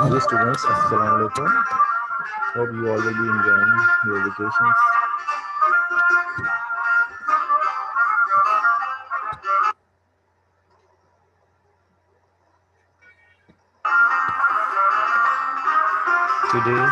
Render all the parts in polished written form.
Dear students, Assalamu alaikum. Hope you all will be enjoying your vacations. Today,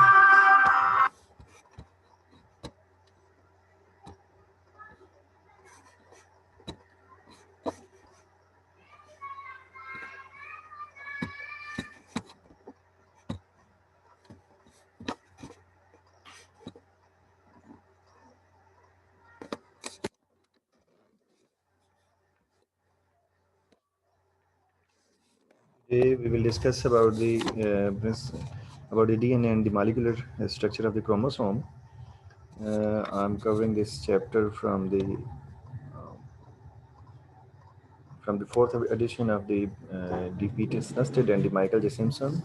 today we will discuss about the DNA and the molecular structure of the chromosome. I'm covering this chapter from the fourth edition of the D.P.T. Nusted and the Michael J. Simpson.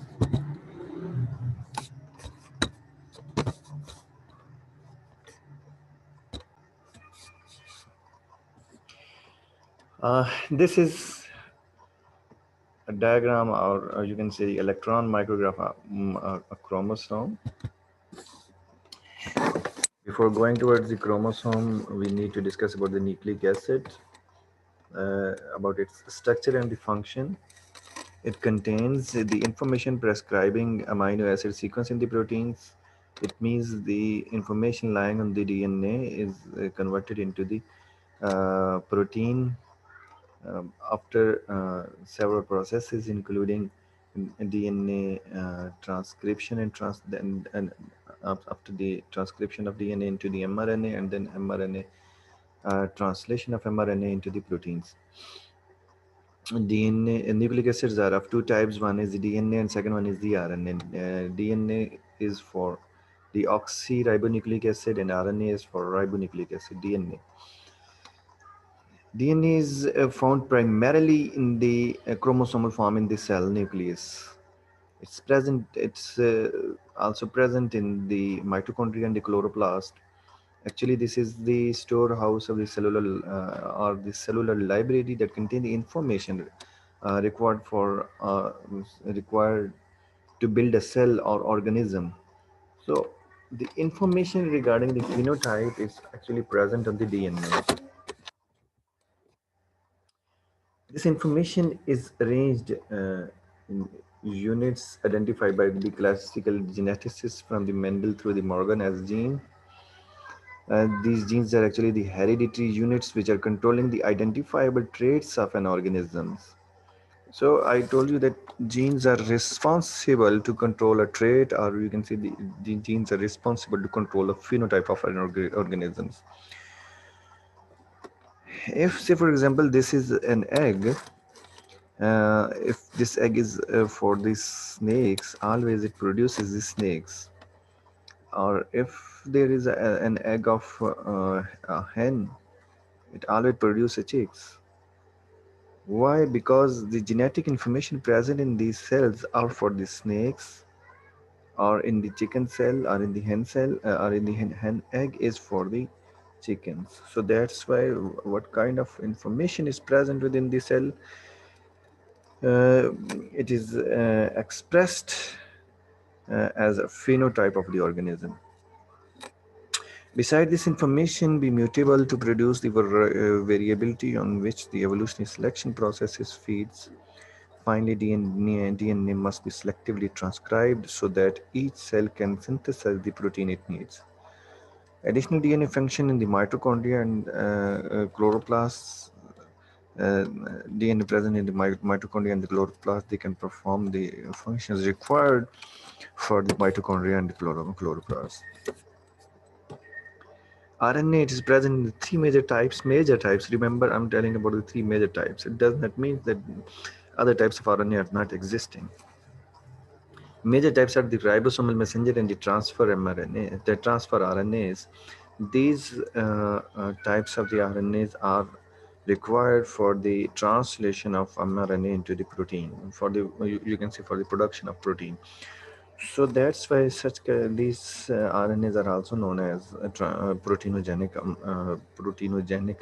This is a diagram, or you can say electron micrograph a chromosome. Before going towards the chromosome, we need to discuss about the nucleic acid, about its structure and the function. It contains the information prescribing amino acid sequence in the proteins. It means the information lying on the DNA is converted into the protein after several processes, including DNA transcription and after the transcription of DNA into the mRNA, and then mRNA translation of mRNA into the proteins. DNA nucleic acids are of two types. One is the DNA and second one is the RNA. DNA is for the oxyribonucleic acid and RNA is for ribonucleic acid. DNA is found primarily in the chromosomal form in the cell nucleus. It's also present in the mitochondria and the chloroplast. Actually, this is the storehouse of the cellular or the cellular library that contain the information required to build a cell or organism. So the information regarding the phenotype is actually present on the DNA. This information is arranged in units identified by the classical geneticists from the Mendel through the Morgan as gene. These genes are actually the hereditary units which are controlling the identifiable traits of an organism. So I told you that genes are responsible to control a trait, or you can say the genes are responsible to control a phenotype of an organism. If, say, for example, this is an egg, if this egg is for these snakes, always it produces the snakes. Or if there is an egg of a hen, it always produces chicks. Why? Because the genetic information present in these cells are for the snakes, or in the chicken cell, or in the hen cell, or in the hen egg is for the chickens. So that's why what kind of information is present within the cell, it is expressed as a phenotype of the organism. Beside this information be mutable to produce the variability on which the evolutionary selection processes feeds. Finally, DNA must be selectively transcribed so that each cell can synthesize the protein it needs. Additional DNA function in the mitochondria and chloroplasts, uh, DNA present in the mitochondria and the chloroplast, they can perform the functions required for the mitochondria and the chloroplast. RNA, it is present in the three major types. Remember, I'm telling about the three major types. It does not mean that other types of RNA are not existing. Major types are the ribosomal messenger and the transfer mRNA, the transfer RNAs. These types of the RNAs are required for the translation of mRNA into the protein, for the you can say for the production of protein. So that's why these RNAs are also known as proteinogenic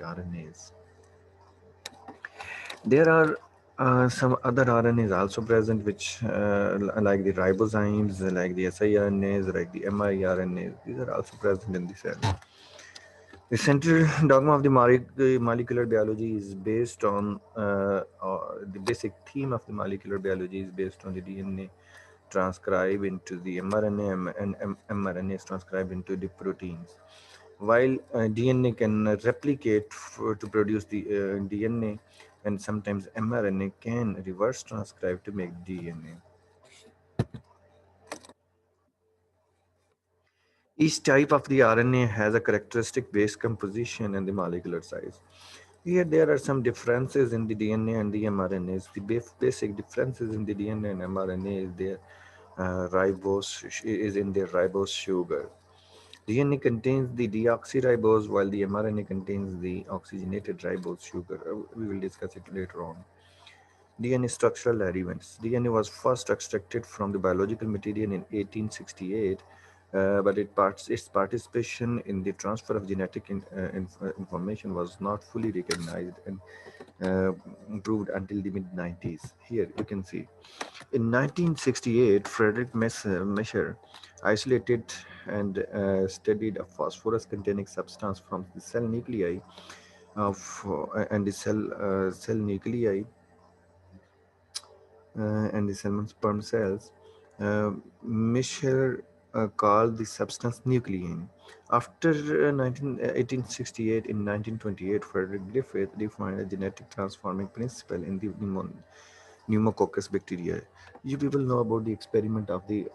RNAs. There are Some other RNA is also present, which like the ribozymes, like the siRNAs, like the miRNAs. These are also present in the cell. The central dogma of the molecular biology is based on the basic theme of the molecular biology is based on the DNA transcribed into the mRNA and mRNA is transcribed into the proteins. While DNA can replicate to produce the DNA, and sometimes mRNA can reverse transcribe to make DNA. Each type of the RNA has a characteristic base composition and the molecular size. Here, there are some differences in the DNA and the mRNAs. The basic differences in the DNA and mRNA is their ribose is in their ribose sugar. DNA contains the deoxyribose while the mRNA contains the oxygenated ribose sugar. We will discuss it later on. DNA structural elements. DNA was first extracted from the biological material in 1868, but its participation in the transfer of genetic information was not fully recognized and uh, proved until the mid 90s. Here you can see. In 1968, Frederick Mesher isolated and studied a phosphorus containing substance from the cell nuclei of and the cell nuclei and the salmon sperm cells. Michel called the substance nuclein. After 1868, in 1928, Frederick Griffith defined a genetic transforming principle in the pneumococcus bacteria. You people know about the experiment of the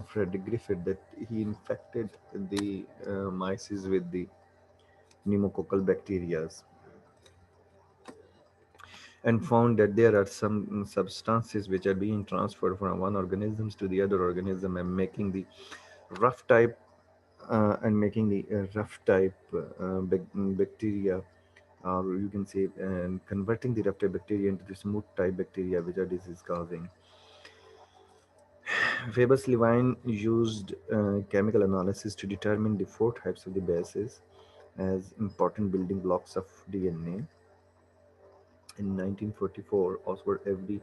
Frederick Griffith that he infected the mice with the pneumococcal bacteria and found that there are some substances which are being transferred from one organisms to the other organism and making the rough type rough type bacteria, or you can say and converting the rough type bacteria into the smooth type bacteria which are disease causing. Faber's Levine used chemical analysis to determine the four types of the bases as important building blocks of DNA. In 1944, Oswald F. D.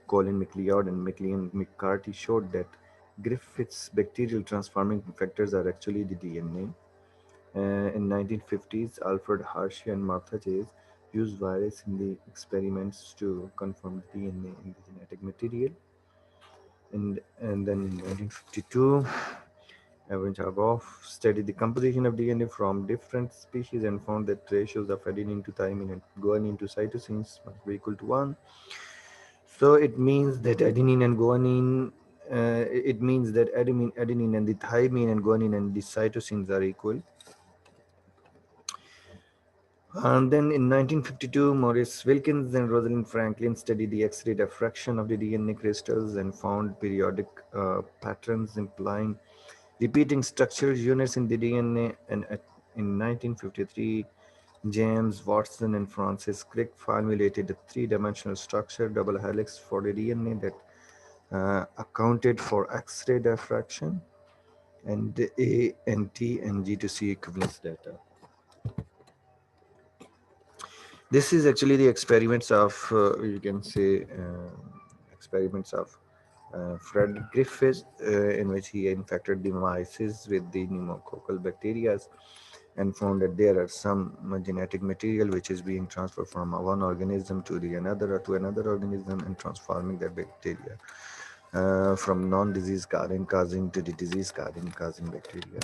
Colin McLeod and McLean McCarthy showed that Griffith's bacterial transforming factors are actually the DNA. In 1950s, Alfred Hershey and Martha Chase used virus in the experiments to confirm the DNA in the genetic material. And then in 1952, Evan Chargoff studied the composition of DNA from different species and found that ratios of adenine to thymine and guanine to cytosines must be equal to 1. So it means that adenine and guanine, it means that adenine and the thymine and guanine and the cytosines are equal. And then in 1952, Maurice Wilkins and Rosalind Franklin studied the X-ray diffraction of the DNA crystals and found periodic patterns implying repeating structural units in the DNA. And in 1953, James Watson and Francis Crick formulated a three-dimensional structure, double helix for the DNA that accounted for X-ray diffraction and A and T and G to C equivalence data. This is actually the experiments of, you can say, experiments of Fred Griffith, in which he infected the mice with the pneumococcal bacteria and found that there are some genetic material which is being transferred from one organism to the another or to another organism and transforming that bacteria from non-disease causing to the disease causing bacteria.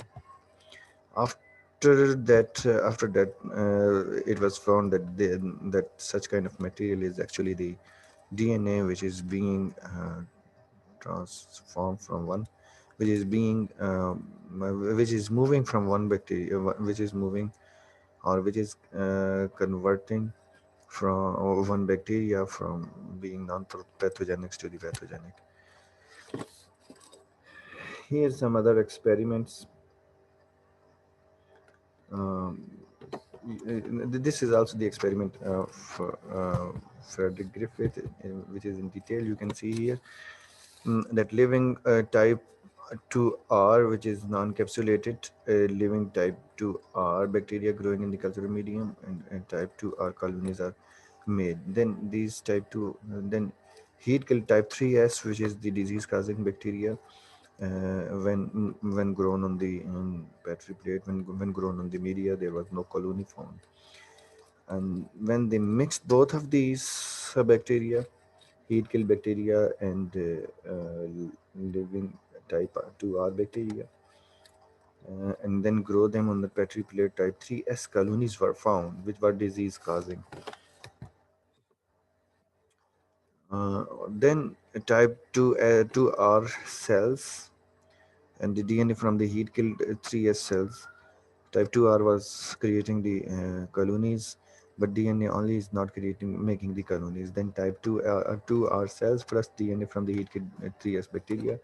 After that, it was found that that such kind of material is actually the DNA, which is being transformed from one, which is being, which is moving from one bacteria, which is moving or which is converting from one bacteria from being non-pathogenic to the pathogenic. Here's some other experiments. Um, this is also the experiment of Frederick Griffith, which is in detail. You can see here that living type 2R, which is non-capsulated living type 2R bacteria growing in the cultural medium, and type 2R colonies are made. Then these type 2, then heat killed type 3S, which is the disease causing bacteria. When grown on the battery plate, when grown on the media, there was no colony found. And when they mixed both of these bacteria, heat kill bacteria and living type 2R bacteria, and then grow them on the battery plate, type 3S colonies were found, which were disease causing. Then type 2R cells and the DNA from the heat killed 3S cells. Type 2R was creating the colonies, but DNA only is not making the colonies. Then type 2R cells plus DNA from the heat killed 3S bacteria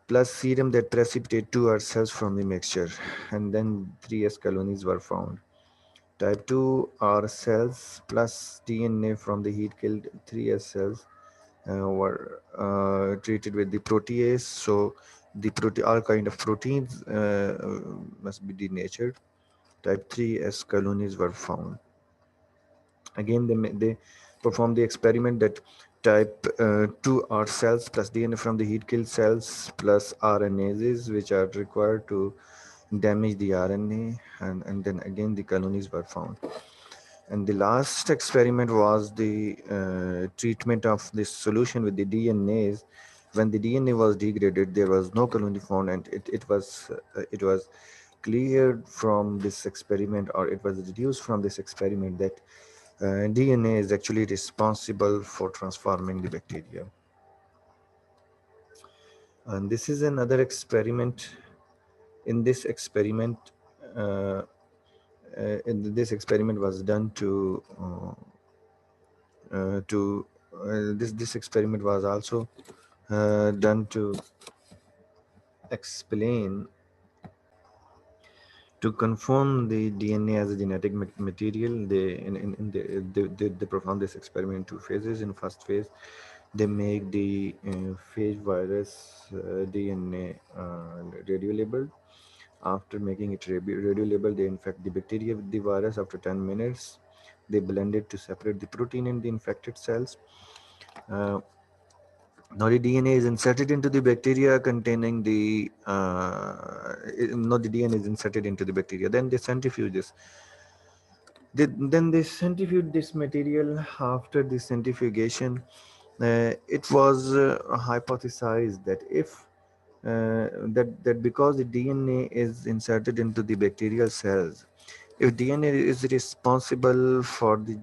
plus serum that precipitate 2R cells from the mixture, and then 3S colonies were found. Type 2R cells plus DNA from the heat killed 3S cells were treated with the protease. So the all kind of proteins must be denatured. Type 3S colonies were found. Again, they performed the experiment that type 2R cells plus DNA from the heat kill cells plus RNases, which are required to damage the RNA, and then again the colonies were found. And the last experiment was the treatment of this solution with the DNAs. When the DNA was degraded, there was no colony found, and it was cleared from this experiment, or it was deduced from this experiment, that DNA is actually responsible for transforming the bacteria. And this is another experiment. In this experiment, uh, this experiment was done to this experiment was also done to explain, to confirm the DNA as a genetic material. They perform this experiment in two phases. In first phase, they make the phage virus DNA radio labeled. After making it radio labeled, they infect the bacteria with the virus. After 10 minutes, they blend it to separate the protein in the infected cells. Now the DNA is inserted into the bacteria containing the no, the DNA is inserted into the bacteria. Then they centrifuge this. Then they centrifuge this material. After the centrifugation, it was hypothesized that if that because the DNA is inserted into the bacterial cells, if DNA is responsible for the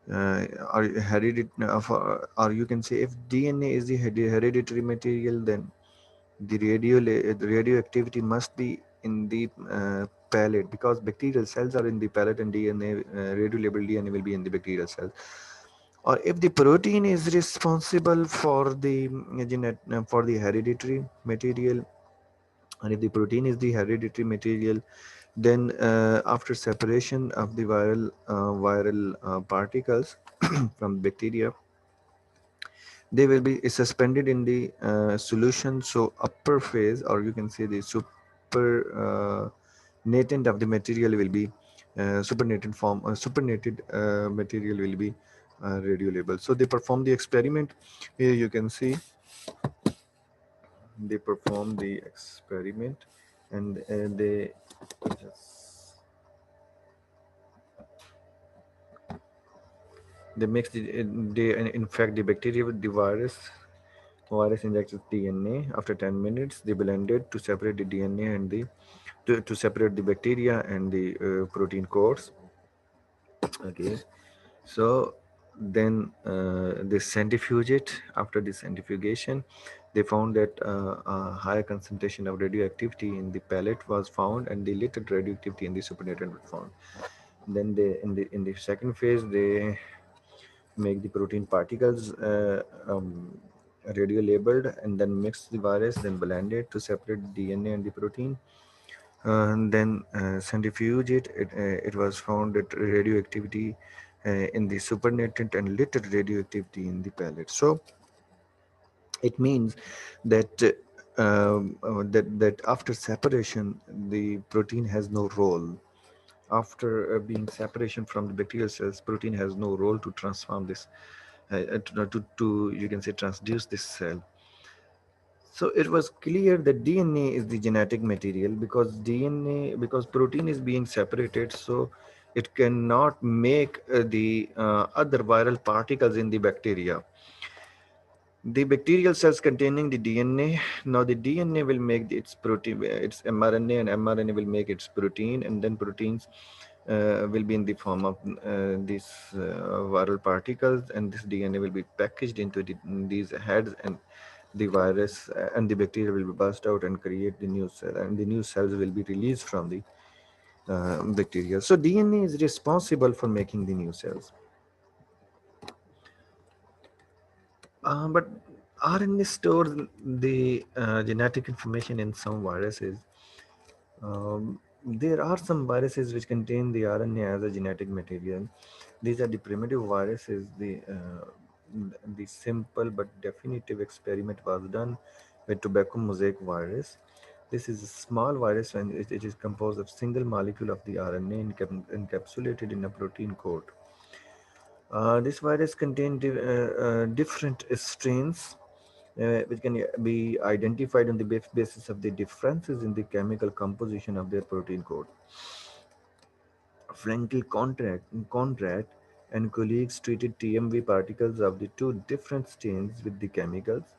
or or you can say, if DNA is the hereditary material, then the radioactivity must be in the palate, because bacterial cells are in the palate, and DNA, radio labeled DNA, will be in the bacterial cells. Or if the protein is responsible for the for the hereditary material, and if the protein is the hereditary material, then after separation of the viral particles from bacteria, they will be suspended in the solution. So upper phase, or you can say the super natant of the material will be supernated material will be radio labeled. So they perform the experiment. Here you can see they perform the experiment, and they just they mix they infect the bacteria with the virus injects DNA. After 10 minutes, they blend it to separate the DNA and to separate the bacteria and the protein cores. Okay, so then they centrifuge it. After the centrifugation, they found that a higher concentration of radioactivity in the pellet was found, and the latent radioactivity in the supernatant was found. Then they in the second phase, they make the protein particles radio labeled, and then mix the virus, then blend it to separate DNA and the protein, and then centrifuge it was found that radioactivity in the supernatant and little radioactivity in the pellet. So it means that that after separation, the protein has no role. After being separation from the bacterial cells, protein has no role to transform this, to you can say transduce this cell. So it was clear that DNA is the genetic material, because DNA, because protein is being separated, so it cannot make the other viral particles in the bacteria. The bacterial cells containing the DNA, now the DNA will make its protein, its mRNA, and mRNA will make its protein, and then proteins will be in the form of these viral particles, and this DNA will be packaged into these heads, and the virus and the bacteria will be burst out and create the new cell, and the new cells will be released from the bacteria. So DNA is responsible for making the new cells. But RNA stores the genetic information in some viruses. There are some viruses which contain the RNA as a genetic material. These are the primitive viruses. The simple but definitive experiment was done with tobacco mosaic virus. This is a small virus, and it is composed of single molecule of the RNA encapsulated in a protein coat. This virus contains different strains which can be identified on the basis of the differences in the chemical composition of their protein code. Conrad and colleagues treated TMV particles of the two different strains with the chemicals.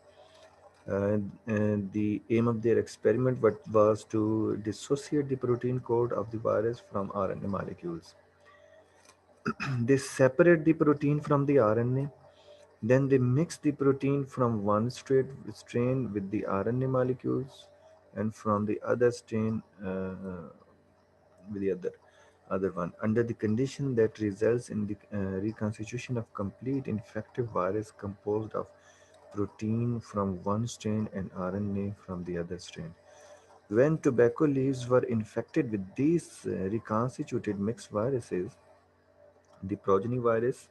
And the aim of their experiment was to dissociate the protein code of the virus from RNA molecules. They separate the protein from the RNA. Then they mix the protein from one strain with the RNA molecules, and from the other strain with the other one, under the condition that results in the reconstitution of complete infective virus composed of protein from one strain and RNA from the other strain. When tobacco leaves were infected with these reconstituted mixed viruses, the progeny virus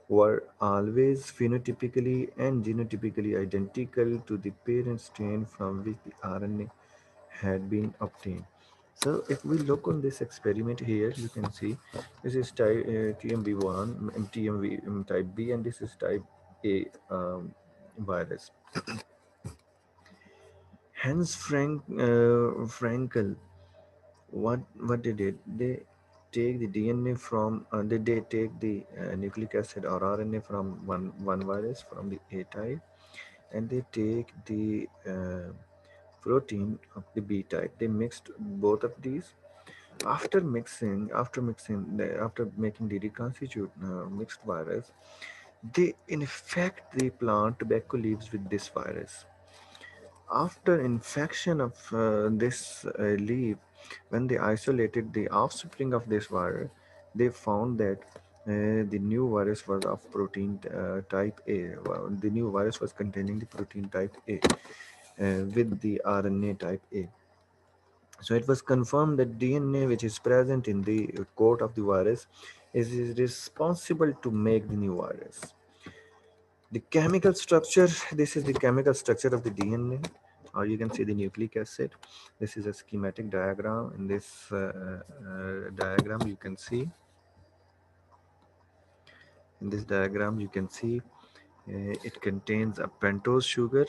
were always phenotypically and genotypically identical to the parent strain from which the RNA had been obtained. So if we look on this experiment here, you can see this is type TMV1, TMV type B, and this is type A virus. Hence, Frankel, what they did, they take the DNA from, they take the nucleic acid or RNA from one virus from the A type, and they take the protein of the B type. They mixed both of these. After making the reconstitute mixed virus, they infect the plant tobacco leaves with this virus. After infection of this leaf, when they isolated the offspring of this virus, they found that the new virus was of protein type A. Well, the new virus was containing the protein type A with the RNA type A. So it was confirmed that DNA, which is present in the coat of the virus, is responsible to make the new virus. The chemical structure, this is the chemical structure of the DNA, or you can see the nucleic acid. This is a schematic diagram. In this diagram, you can see, in this diagram, you can see it contains a pentose sugar,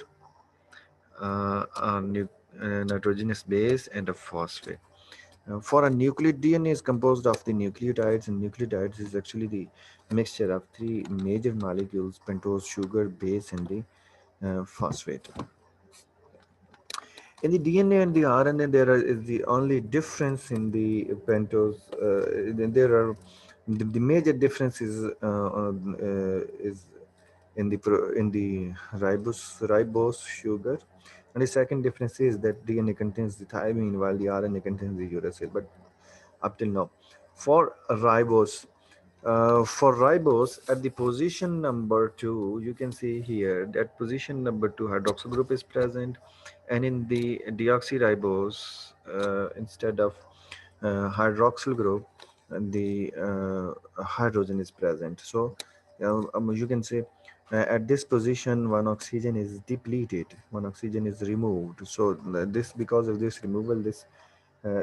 nitrogenous base, and a phosphate. For a nucleate, DNA is composed of the nucleotides, and nucleotides is actually the mixture of three major molecules: pentose, sugar, base, and the phosphate. In the DNA and the RNA, is the only difference in the pentose. There are the major difference is in the ribose sugar, and the second difference is that DNA contains the thymine while the RNA contains the uracil. But up till now, for ribose, at the position number 2, you can see here that position number 2 hydroxyl group is present, and in the deoxyribose, instead of hydroxyl group, the hydrogen is present. So you can say at this position one oxygen is depleted, one oxygen is removed. So this, because of this removal, this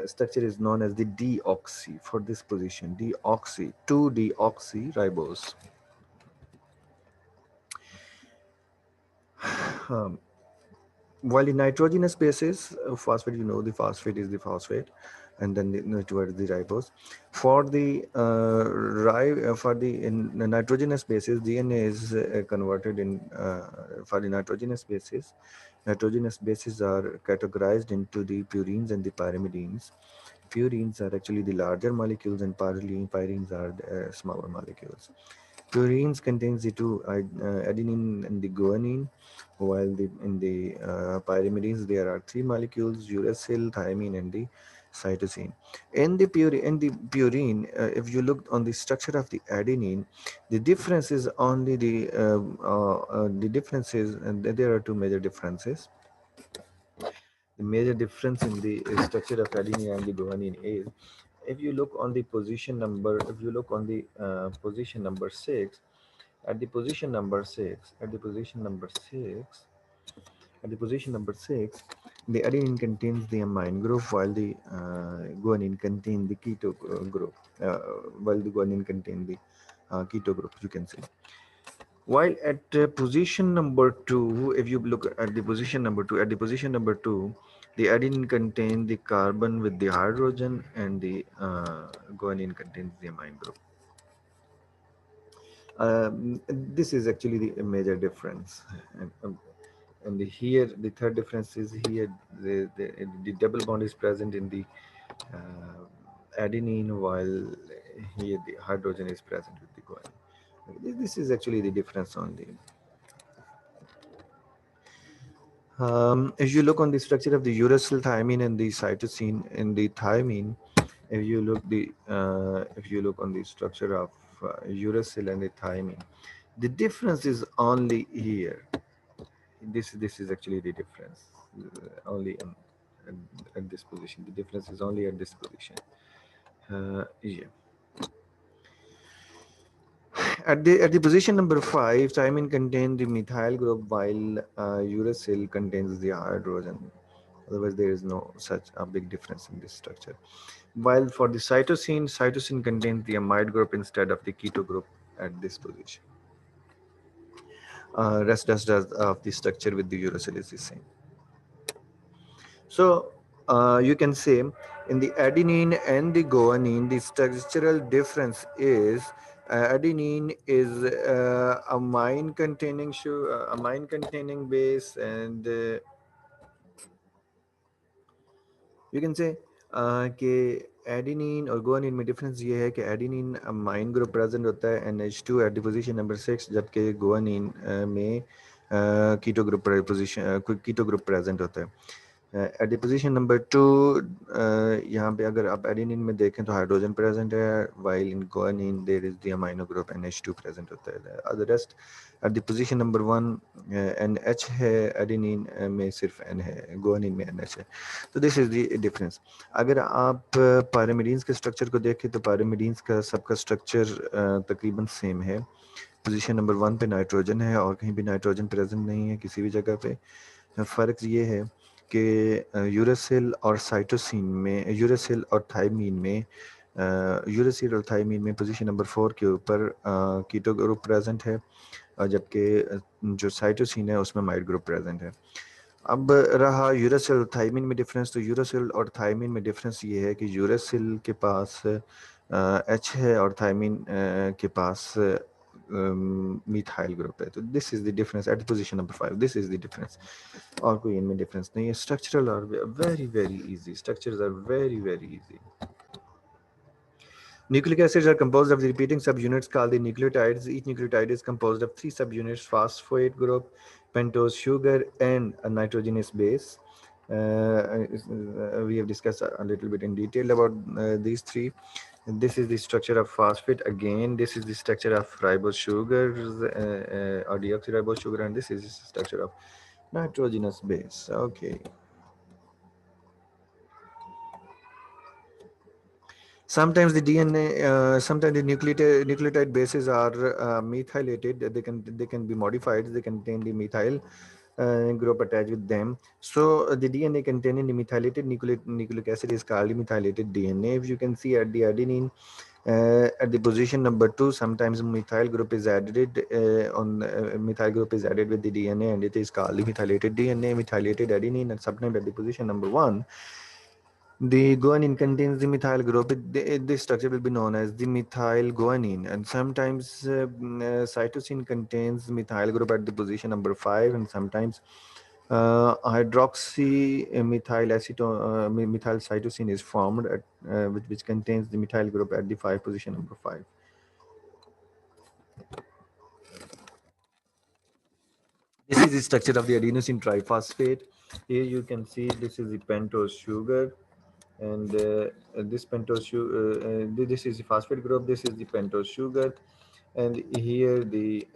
structure is known as the deoxy for this position. Deoxy, 2-deoxyribose. Um, while in nitrogenous bases, phosphate, you know, the phosphate is the phosphate, and then towards the ribose. For the in the nitrogenous bases, DNA is converted in for the nitrogenous bases. Nitrogenous bases are categorized into the purines and the pyrimidines. Purines are actually the larger molecules, and pyrines are smaller molecules. Purines contains the two adenine and the guanine, while in the pyrimidines there are three molecules: uracil, thymine, and the cytosine. In the purine, if you look on the structure of the adenine, the difference is only the differences, and there are two major differences. The major difference in the structure of adenine and the guanine is, if you look on the position number, if you look on the position number 6, at the position number 6, at the position number 6, at the position number 6, the adenine contains the amine group, while the guanine contains the keto group, uh, while the guanine contains the keto group, you can say. While at position number 2, if you look at the position number 2, at the position number 2, the adenine contains the carbon with the hydrogen, and the guanine contains the amine group. This is actually the major difference. And here, the third difference is here, the double bond is present in the adenine, while here the hydrogen is present with the guanine. This is actually the difference only. If you look on the structure of the uracil, thymine, and the cytosine, in the thymine, if you look on the structure of uracil and the thymine, the difference is only here. This is actually the difference, only at this position. The difference is only at this position. Yeah. At the position number 5, thymine contains the methyl group, while uracil contains the hydrogen. Otherwise, there is no such a big difference in this structure. While for the cytosine contains the amide group instead of the keto group at this position. Rest of the structure with the uracil is the same. So you can say in the adenine and the guanine, the structural difference is adenine is amine containing base, and you can say कि adenine और guanine में difference ये है कि adenine amine group present होता है NH2 eight the position number 6, जबकि guanine में कीटो ग्रुप प्रेजेंट होता है एट द पोजीशन नंबर 2. यहाँ पे अगर आप एडेनिन में देखें तो हाइड्रोजन प्रेजेंट है, while in guanine there is the amino group NH2 present होता है. Other rest at the position number 1 NH है, एडेनिन में सिर्फ N है, गुआनिन में NH है. तो दिस इज द डिफरेंस. अगर आप पायरामिडीन्स के स्ट्रक्चर को देखें तो पायरामिडीन्स का सबका स्ट्रक्चर तकरीबन सेम है. पोजीशन नंबर 1 पे नाइट्रोजन है और कहीं भी नाइट्रोजन प्रेजेंट नहीं है किसी भी जगह पे. फ़र्क ये है कि यूरासिल और साइटोसिन में, यूरासिल और थाइमीन में, यूरासिल और थाइमीन में पोजीशन नंबर 4 के ऊपर कीटो ग्रुप प्रेजेंट है, जबकि जो साइटोसिन है उसमें माइड ग्रुप प्रेजेंट है. अब रहा यूरासिल और थाइमीन में डिफरेंस, तो यूरासिल और थाइमीन में डिफरेंस ये है कि यूरासिल के पास H है और थाइमीन के पास मिथाइल ग्रुप है. तो this is the difference at position number 5. This is the difference, और कोई इनमें डिफरेंस नहीं है. Structural are very very easy, structures are very very easy. Nucleic acids are composed of the repeating subunits called the nucleotides. Each nucleotide is composed of 3 subunits: phosphate group, pentose sugar, and a nitrogenous base. We have discussed a little bit in detail about these three. And this is the structure of phosphate. Again, this is the structure of ribose sugars or deoxyribose sugar, and this is the structure of nitrogenous base. Okay. Sometimes the DNA, sometimes the nucleotide bases are methylated. They can be modified. They contain the methyl group attached with them. So the DNA containing the methylated nucleic acid is called methylated DNA. If you can see at the adenine, at the position number 2, sometimes methyl group is added on methyl group is added with the DNA, and it is called methylated DNA, methylated adenine. And sometimes at the position number 1, the guanine contains the methyl group. This structure will be known as the methyl guanine. And sometimes cytosine contains methyl group at the position number 5, and sometimes hydroxy methyl cytosine is formed at, which contains the methyl group at the 5 position number 5. This is the structure of the adenosine triphosphate. Here you can see this is the pentose sugar, and this pentose sugar, this is the phosphate group, this is the pentose sugar, and here the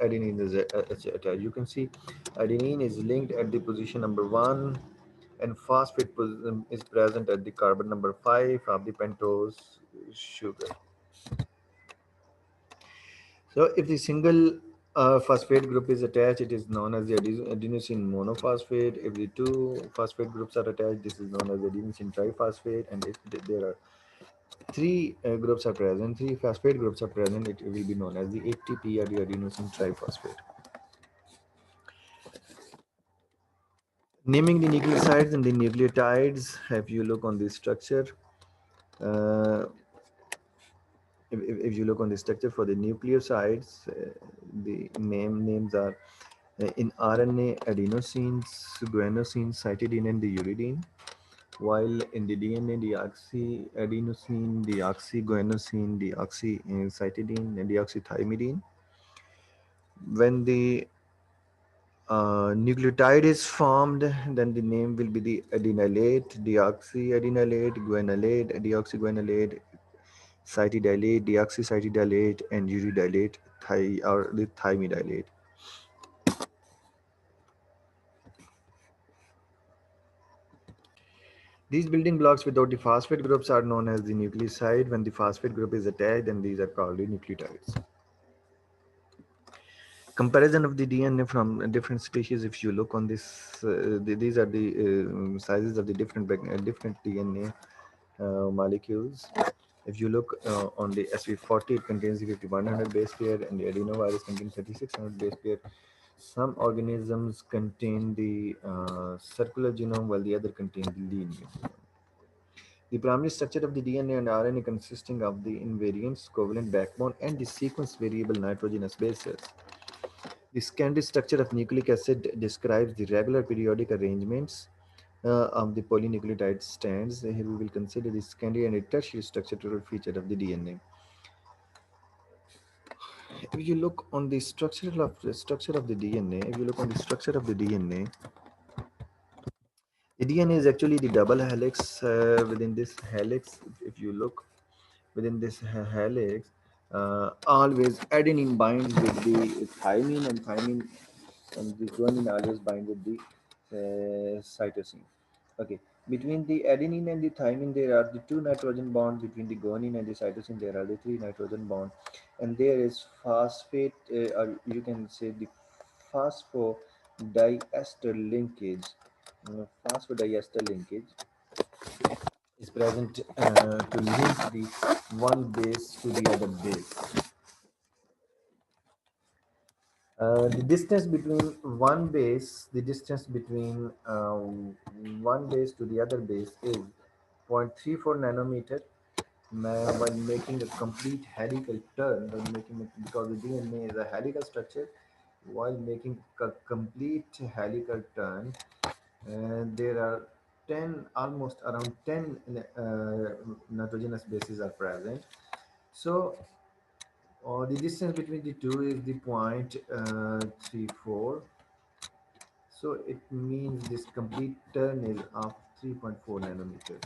adenine is attached. You can see adenine is linked at the position number 1, and phosphate is present at the carbon number 5 of the pentose sugar. So if the single phosphate group is attached, it is known as the adenosine monophosphate. If the two phosphate groups are attached, this is known as adenosine triphosphate. And if there are three groups are present, three phosphate groups are present, it will be known as the ATP or the adenosine triphosphate. Naming the nucleosides and the nucleotides, if you look on the structure, uh, if you look on the structure for the nucleosides, the names are in RNA adenosines, guanosine, cytidine, and the uridine. While in the DNA, deoxyadenosine, deoxyguanosine, deoxycytidine, and deoxythymidine. When the nucleotide is formed, then the name will be the adenylate, deoxyadenylate, guanylate, deoxyguanylate, cytidylate, deoxycytidylate, and uridylate, or the thymidylate. These building blocks without the phosphate groups are known as the nucleoside. When the phosphate group is attached, then these are called the nucleotides. Comparison of the DNA from different species. If you look on this, these are the sizes of the different DNA molecules. If you look on the SV40, it contains the 5100 base pair, and the adenovirus contains 3600 base pair. Some organisms contain the circular genome, while the other contain the linear genome. The primary structure of the DNA and RNA consisting of the invariants, covalent backbone, and the sequence variable nitrogenous bases. The secondary structure of nucleic acid describes the regular periodic arrangements of the polynucleotide strands. Here we will consider the secondary and the tertiary structural feature of the DNA. If you look on the structure of the DNA, if you look on the structure of the DNA, the DNA is actually the double helix. Within this helix, if you look within this helix, always adenine binds with the thymine, and the guanine always bind with the cytosine. Okay, between the adenine and the thymine, there are the two nitrogen bonds. Between the guanine and the cytosine, there are the three nitrogen bonds, and there is phosphate, or you can say the phosphodiester linkage. Phosphodiester linkage is present to link the one base to the other base. The distance between the distance between one base to the other base is 0.34 nanometer. While making a complete helical turn, because the DNA is a helical structure, while making a complete helical turn, there are 10, almost around 10 nitrogenous bases are present. So the distance between the two is the 0.34. So it means this complete turn is of 3.4 nanometers.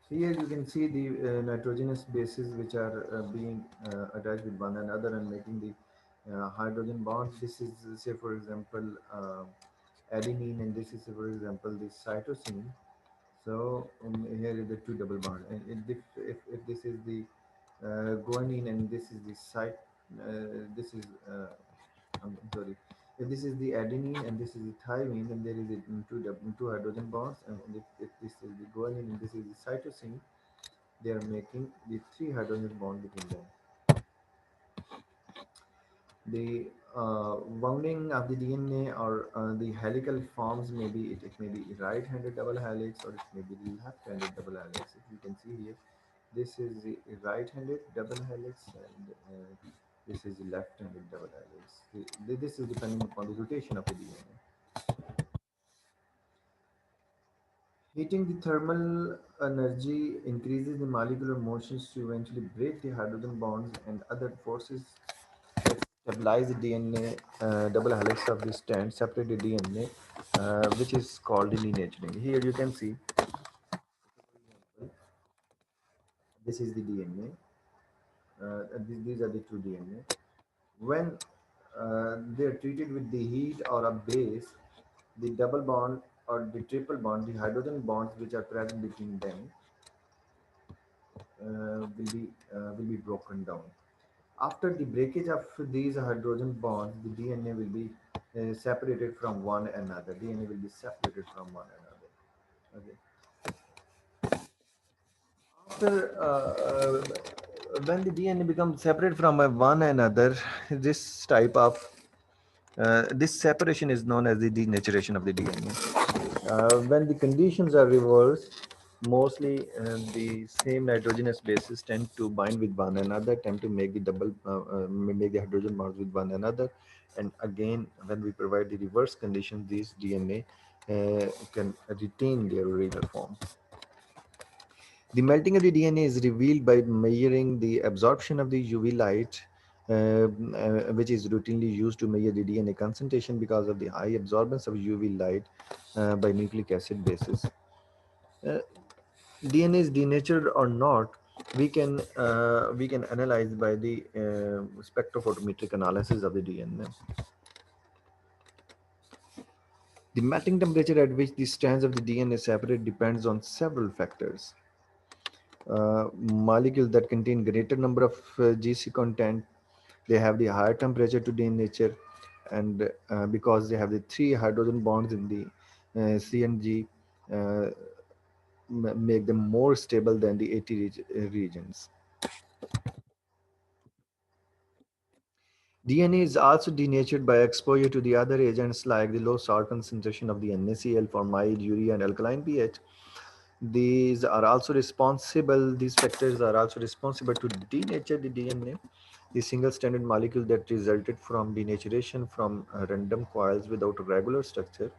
Here you can see the nitrogenous bases which are being attached with one another and making the hydrogen bonds. This is, say for example, adenine, and this is, for example, the cytosine. So here is the two double bond, and if this is the guanine, and this is the this is I'm sorry. If this is the adenine and this is the thymine, then there is two hydrogen bonds, and if this is the guanine and this is the cytosine, they are making the three hydrogen bond between them. The wounding of the DNA or the helical forms may be it may be right-handed double helix or it may be left-handed double helix. If you can see here, this is the right-handed double helix and this is the left-handed double helix. This is depending upon the rotation of the DNA. Heating the thermal energy increases the molecular motions to eventually break the hydrogen bonds and other forces that stabilize the DNA double helix of the strand, separate the DNA, which is called the denaturing. Here you can see this is the DNA. These are the two DNA. When they are treated with the heat or a base, the double bond or the triple bond, the hydrogen bonds which are present between them will be broken down. After the breakage of these hydrogen bonds, the DNA will be separated from one another. DNA will be separated from one another. Okay. After when the DNA becomes separate from one another, this type of this separation is known as the denaturation of the DNA. When the conditions are reversed, mostly the same nitrogenous bases tend to bind with one another, tend to make the make the hydrogen bonds with one another, and again, when we provide the reverse condition, these DNA can retain their original form. The melting of the DNA is revealed by measuring the absorption of the UV light, which is routinely used to measure the DNA concentration because of the high absorbance of UV light by nucleic acid bases. Uh, DNA is denatured or not, we can analyze by the spectrophotometric analysis of the DNA. The melting temperature at which the strands of the DNA separate depends on several factors. Molecules that contain greater number of GC content, they have the higher temperature to denature, and because they have the three hydrogen bonds in the C and G, uh, make them more stable than the AT regions. DNA is also denatured by exposure to the other agents like the low salt concentration of the NaCl, formamide, urea, and alkaline pH. These factors are also responsible to denature the DNA, the single stranded molecule that resulted from denaturation from random coils without a regular structure.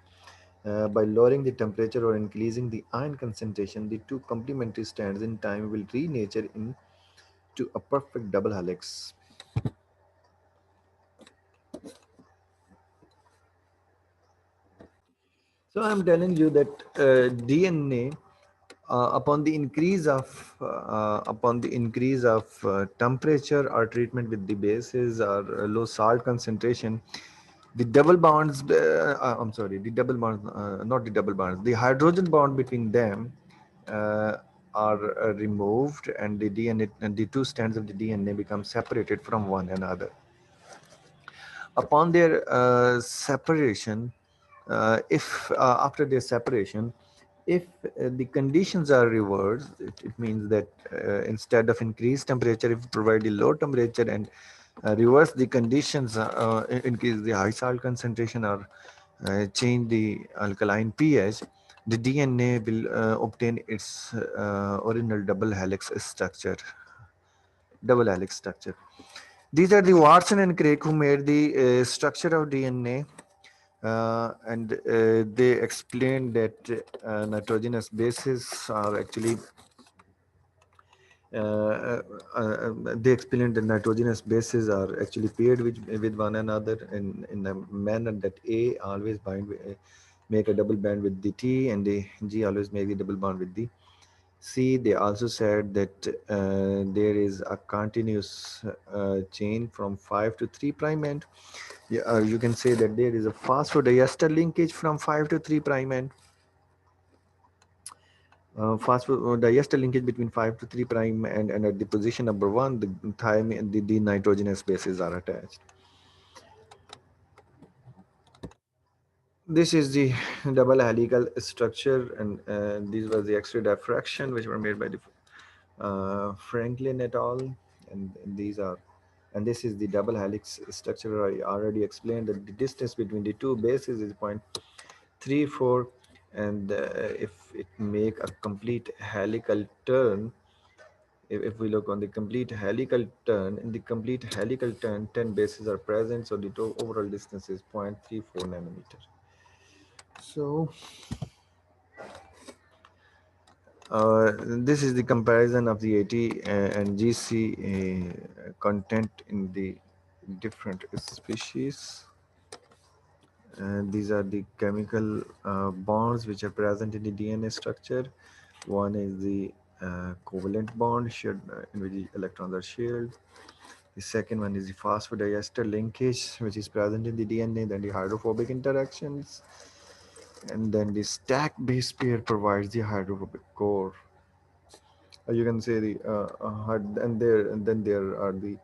By lowering the temperature or increasing the ion concentration, the two complementary strands in time will renature into a perfect double helix. So I'm telling you that DNA, upon the increase of temperature or treatment with the bases or low salt concentration, the double bonds. I'm sorry, the double bonds, not the double bonds. The hydrogen bond between them uh, are removed, and the DNA and the two strands of the DNA become separated from one another. Upon their separation, if after their separation, if the conditions are reversed, it means that instead of increased temperature, if you provide the low temperature and reverse the conditions, increase the high salt concentration or change the alkaline pH, the DNA will obtain its original double helix structure. These are the Watson and Crick who made the structure of DNA, and they explained that nitrogenous bases are actually they explained that nitrogenous bases are actually paired with one another in a manner that A always make a double bond with the T, and the G always make the double bond with the C. They also said that there is a continuous chain from 5 to 3 prime end. Yeah, you can say that there is a phosphodiester linkage from 5 to 3 prime end. Phosphodiester linkage between 5 to 3 prime and at the position number 1, the nitrogenous bases are attached. This is the double helical structure, and these were the X-ray diffraction which were made by the Franklin et al. And these are, and this is the double helix structure. I already explained that the distance between the two bases is 0.34, and if it make a complete helical turn, if we look on the complete helical turn, in the complete helical turn, 10 bases are present, so the overall distance is 0.34 nanometer. So this is the comparison of the AT and GC content in the different species. And these are the chemical bonds which are present in the DNA structure. One is the covalent bond shared, in which the electrons are shared. The second one is the phosphodiester linkage, which is present in the DNA. Then the hydrophobic interactions, and then the stack base pair provides the hydrophobic core. You can say the and then there are the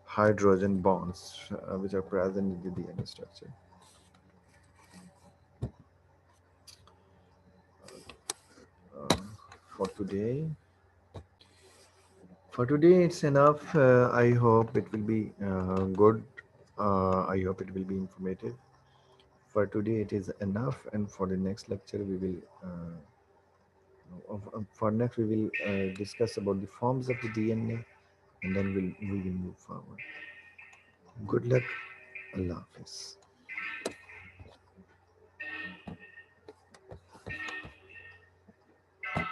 hydrogen bonds which are present in the DNA structure. Uh, for today, it's enough. I hope it will be good. I hope it will be informative. For today, it is enough, and for the next lecture, we will. For next, we will discuss about the forms of the DNA, and then we will move forward. Good luck. Allah Hafiz.